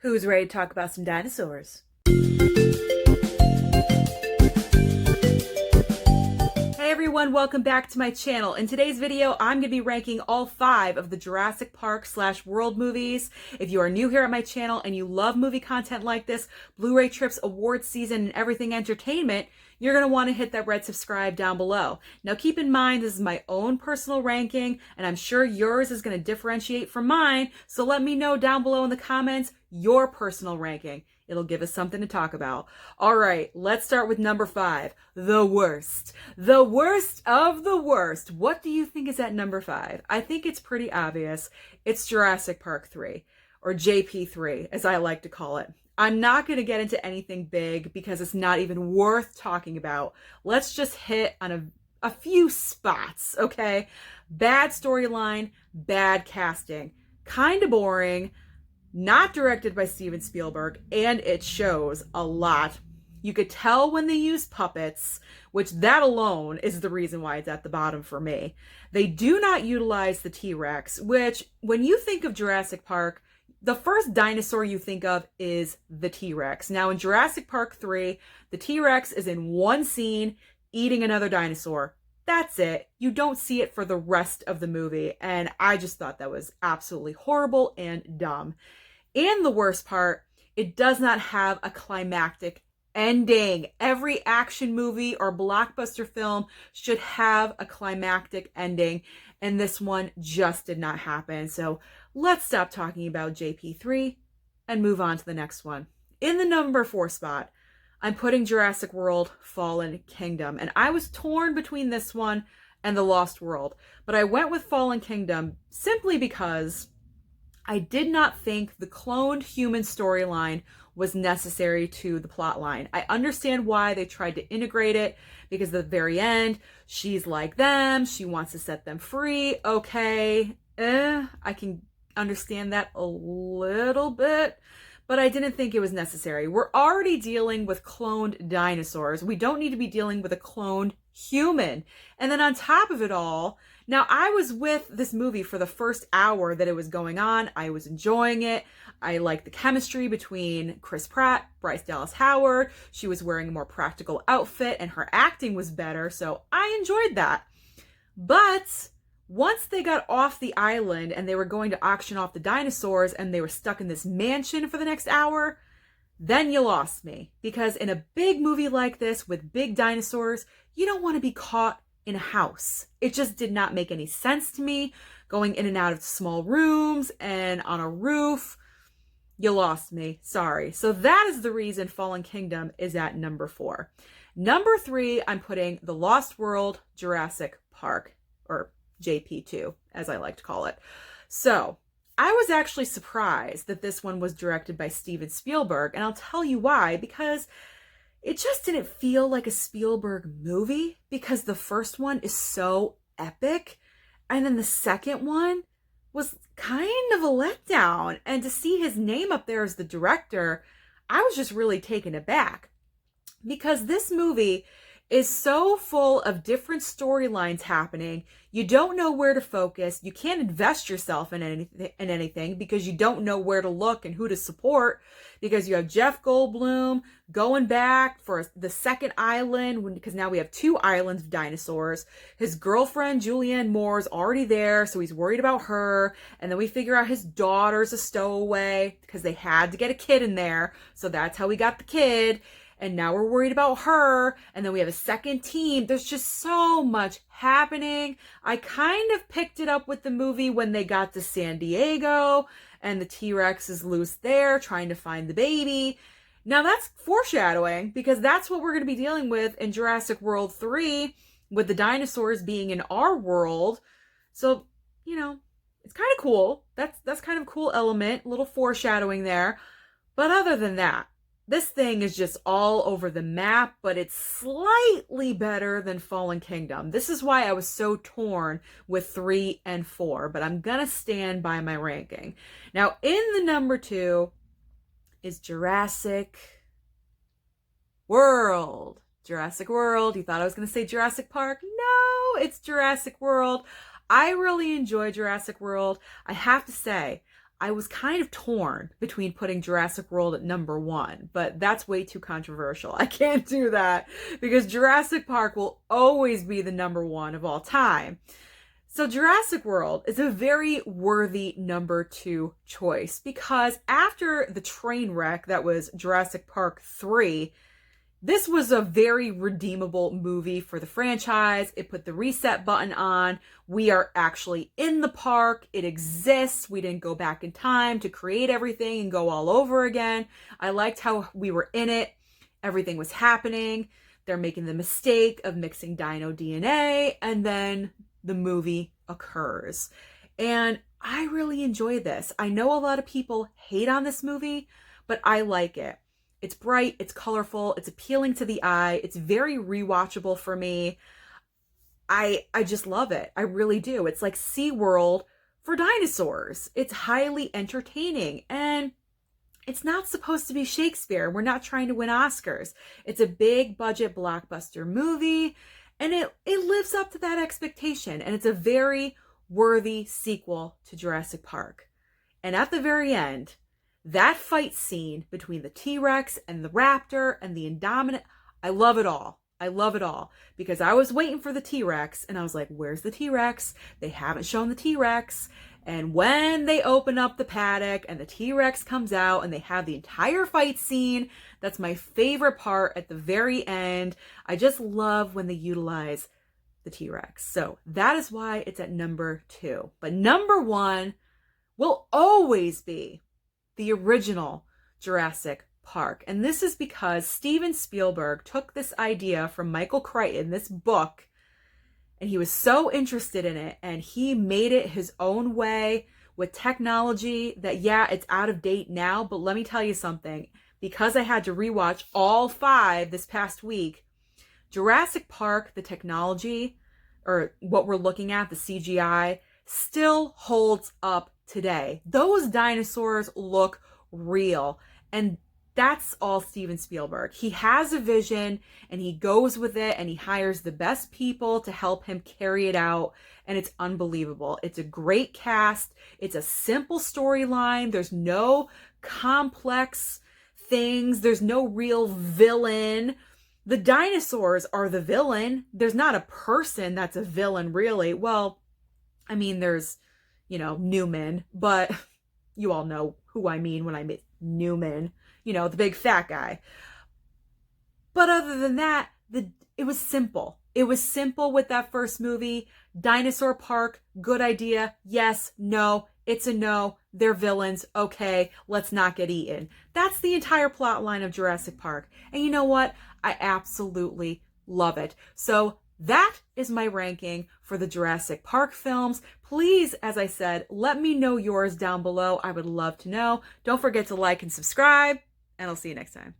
Who's ready to talk about some dinosaurs? Hey everyone, welcome back to my channel. In today's video, I'm going to be ranking all 5 of the Jurassic Park / World movies. If you are new here at my channel and you love movie content like this, Blu-ray trips, awards season, and everything entertainment, you're going to want to hit that red subscribe down below. Now keep in mind, this is my own personal ranking, and I'm sure yours is going to differentiate from mine, so let me know down below in the comments your personal ranking. It'll give us something to talk about. All right, let's start with number 5, the worst. The worst of the worst. What do you think is at number 5? I think it's pretty obvious. It's Jurassic Park 3, or JP3, as I like to call it. I'm not going to get into anything big because it's not even worth talking about. Let's just hit on a few spots, okay? Bad storyline, bad casting, kind of boring, not directed by Steven Spielberg, and it shows a lot. You could tell when they used puppets, which that alone is the reason why it's at the bottom for me. They do not utilize the T-Rex, which when you think of Jurassic Park, the first dinosaur you think of is the T-Rex. Now in Jurassic Park 3, the T-Rex is in one scene eating another dinosaur. That's it. You don't see it for the rest of the movie, and I just thought that was absolutely horrible and dumb. And the worst part, it does not have a climactic ending. Every action movie or blockbuster film should have a climactic ending, and this one just did not happen. So let's stop talking about JP3 and move on to the next one. In the number 4 spot, I'm putting Jurassic World Fallen Kingdom, and I was torn between this one and The Lost World, but I went with Fallen Kingdom simply because I did not think the cloned human storyline was necessary to the plot line. I understand why they tried to integrate it, because at the very end, she's like them, she wants to set them free. Okay, I can understand that a little bit, but I didn't think it was necessary. We're already dealing with cloned dinosaurs. We don't need to be dealing with a cloned human. And then on top of it all, now I was with this movie for the first hour that it was going on. I was enjoying it. I liked the chemistry between Chris Pratt, Bryce Dallas Howard. She was wearing a more practical outfit and her acting was better, so I enjoyed that. But once they got off the island and they were going to auction off the dinosaurs and they were stuck in this mansion for the next hour, then you lost me. Because in a big movie like this with big dinosaurs, you don't want to be caught in a house. It just did not make any sense to me, going in and out of small rooms and on a roof. You lost me. Sorry. So that is the reason Fallen Kingdom is at number 4. Number 3, I'm putting The Lost World Jurassic Park, or JP2, as I like to call it. So I was actually surprised that this one was directed by Steven Spielberg, and I'll tell you why. Because it just didn't feel like a Spielberg movie, because the first one is so epic, and then the second one was kind of a letdown. And to see his name up there as the director, I was just really taken aback, because this movie is so full of different storylines happening. You don't know where to focus. You can't invest yourself in anything because you don't know where to look and who to support, because you have Jeff Goldblum going back for the second island, because now we have 2 islands of dinosaurs. His girlfriend, Julianne Moore, is already there, so he's worried about her. And then we figure out his daughter's a stowaway because they had to get a kid in there. So that's how we got the kid. And now we're worried about her. And then we have a second team. There's just so much happening. I kind of picked it up with the movie when they got to San Diego and the T-Rex is loose there trying to find the baby. Now that's foreshadowing, because that's what we're going to be dealing with in Jurassic World 3 with the dinosaurs being in our world. So, you know, it's kind of cool. That's kind of a cool element, a little foreshadowing there. But other than that, this thing is just all over the map, but it's slightly better than Fallen Kingdom. This is why I was so torn with 3 and 4, but I'm gonna stand by my ranking. Now, in the number 2 is Jurassic World. Jurassic World. You thought I was gonna say Jurassic Park? No, it's Jurassic World. I really enjoy Jurassic World. I have to say, I was kind of torn between putting Jurassic World at number 1, but that's way too controversial. I can't do that because Jurassic Park will always be the number 1 of all time. So Jurassic World is a very worthy number 2 choice because after the train wreck that was Jurassic Park 3, this was a very redeemable movie for the franchise. It put the reset button on. We are actually in the park. It exists. We didn't go back in time to create everything and go all over again. I liked how we were in it. Everything was happening. They're making the mistake of mixing dino DNA, and then the movie occurs. And I really enjoy this. I know a lot of people hate on this movie, but I like it. It's bright, it's colorful, it's appealing to the eye, it's very rewatchable for me. I just love it. I really do. It's like SeaWorld for dinosaurs. It's highly entertaining, and it's not supposed to be Shakespeare. We're not trying to win Oscars. It's a big budget blockbuster movie, and it lives up to that expectation, and it's a very worthy sequel to Jurassic Park. And at the very end, that fight scene between the T-Rex and the Raptor and the Indominate, I love it all. I love it all because I was waiting for the T-Rex and I was like, where's the T-Rex? They haven't shown the T-Rex. And when they open up the paddock and the T-Rex comes out and they have the entire fight scene, that's my favorite part at the very end. I just love when they utilize the T-Rex. So that is why it's at number 2. But number 1 will always be the original Jurassic Park. And this is because Steven Spielberg took this idea from Michael Crichton, this book, and he was so interested in it, and he made it his own way with technology that, yeah, it's out of date now, but let me tell you something. Because I had to rewatch all 5 this past week, Jurassic Park, the technology, or what we're looking at, the CGI, still holds up today. Those dinosaurs look real, and that's all Steven Spielberg. He has a vision and he goes with it, and he hires the best people to help him carry it out, and it's unbelievable. It's a great cast. It's a simple storyline. There's no complex things. There's no real villain. The dinosaurs are the villain. There's not a person that's a villain, really. Well, I mean, there's Newman, but you all know who I mean when I mean Newman, the big fat guy. But other than that, it was simple. It was simple with that first movie. Dinosaur Park, good idea. Yes, no, it's a no. They're villains. Okay, let's not get eaten. That's the entire plot line of Jurassic Park. And you know what? I absolutely love it. So that is my ranking for the Jurassic Park films. Please, as I said, let me know yours down below. I would love to know. Don't forget to like and subscribe, and I'll see you next time.